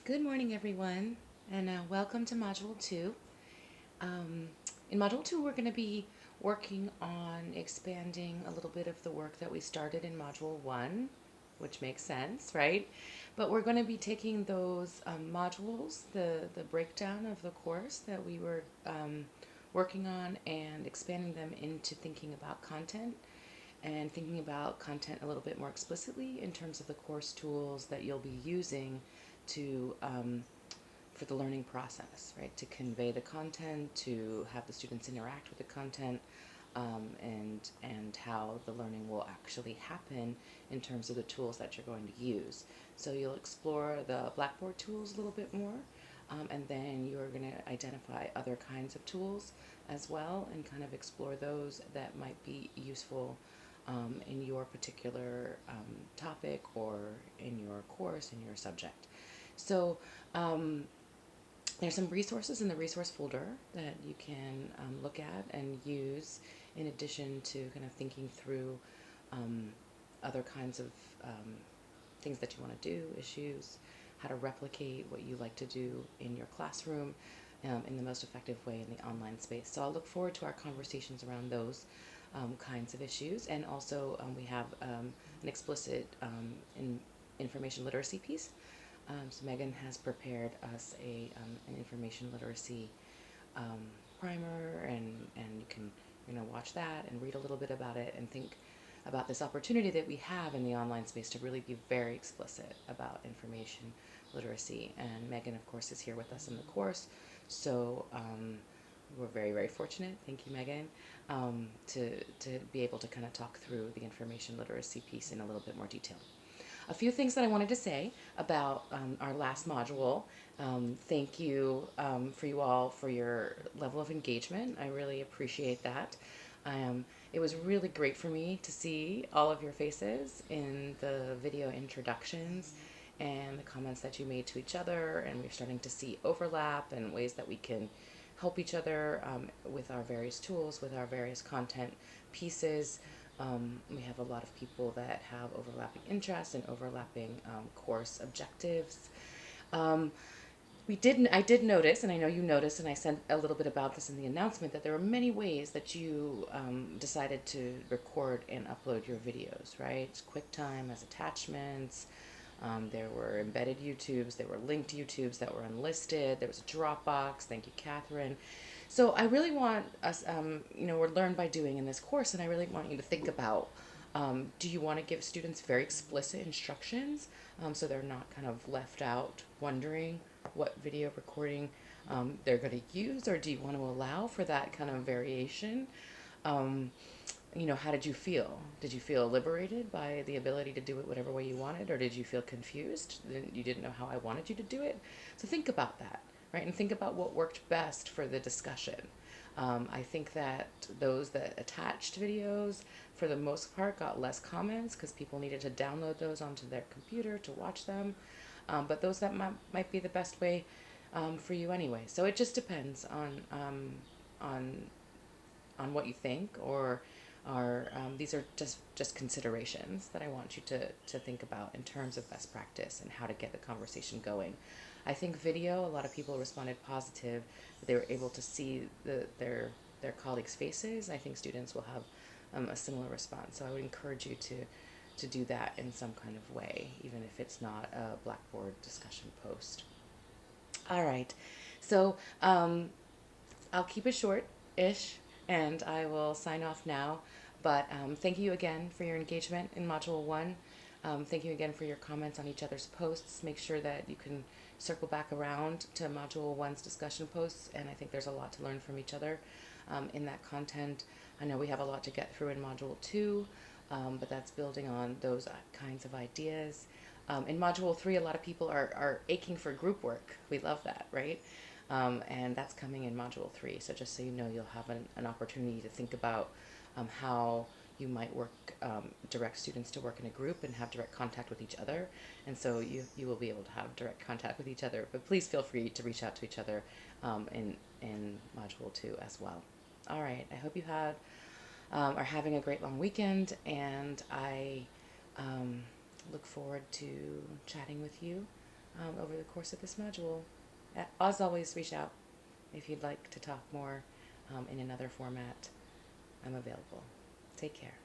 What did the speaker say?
Good morning, everyone, and welcome to Module 2. Um, in Module 2, we're going to be working on expanding a little bit of the work that we started in Module 1, which makes sense, right? But we're going to be taking those modules, the breakdown of the course that we were working on, and expanding them into thinking about content and thinking about content a little bit more explicitly in terms of the course tools that you'll be using to for the learning process, right? To convey the content, to have the students interact with the content, and how the learning will actually happen in terms of the tools that you're going to use. So you'll explore the Blackboard tools a little bit more, and then you're going to identify other kinds of tools as well, and kind of explore those that might be useful in your particular topic or in your course, in your subject. So um, there's some resources in the resource folder that you can look at and use in addition to kind of thinking through um, other kinds of things that you want to do, issues, how to replicate what you like to do in your classroom in the most effective way in the online space. So I'll look forward to our conversations around those kinds of issues. And also, we have an explicit information literacy piece. So Megan has prepared us an information literacy um, primer, and you can watch that and read a little bit about it and think about this opportunity that we have in the online space to really be very explicit about information literacy. And Megan, of course, is here with us in the course, so we're very, very fortunate. Thank you, Megan, to be able to kind of talk through the information literacy piece in a little bit more detail. A few things that I wanted to say about our last module. Thank you for you all for your level of engagement. I really appreciate that. It was really great for me to see all of your faces in the video introductions and the comments that you made to each other, and we're starting to see overlap and ways that we can help each other with our various tools, with our various content pieces. We have a lot of people that have overlapping interests and overlapping course objectives. Um, I did notice, and I know you noticed, and I said a little bit about this in the announcement, that there were many ways that you decided to record and upload your videos, right? QuickTime as attachments. There were embedded YouTubes, there were linked YouTubes that were unlisted, there was a Dropbox. Thank you, Catherine. So I really want us, we're learn by doing in this course, and I really want you to think about, do you want to give students very explicit instructions so they're not kind of left out wondering what video recording they're going to use, or do you want to allow for that kind of variation? Um, how did you feel? Did you feel liberated by the ability to do it whatever way you wanted, or did you feel confused? You didn't know how I wanted you to do it? So think about that, right? And think about what worked best for the discussion. I think that those that attached videos, for the most part, got less comments because people needed to download those onto their computer to watch them. But those that might be the best way for you anyway. So it just depends on what you think, or are these are just considerations that I want you to think about in terms of best practice and how to get the conversation going. I think video, a lot of people responded positive, that they were able to see their colleagues' faces. I think students will have a similar response. So I would encourage you to do that in some kind of way, even if it's not a Blackboard discussion post. All right, so I'll keep it short-ish, and I will sign off now. But thank you again for your engagement in Module 1. Thank you again for your comments on each other's posts. Make sure that you can circle back around to Module 1's discussion posts, and I think there's a lot to learn from each other in that content. I know we have a lot to get through in Module 2, but that's building on those kinds of ideas. In Module 3, a lot of people are aching for group work. We love that, right? And that's coming in Module 3. So just so you know, you'll have an opportunity to think about how you might direct students to work in a group and have direct contact with each other. And so you will be able to have direct contact with each other. But please feel free to reach out to each other in Module 2 as well. All right, I hope you are having a great long weekend, and I look forward to chatting with you over the course of this module. As always, reach out if you'd like to talk more in another format. I'm available. Take care.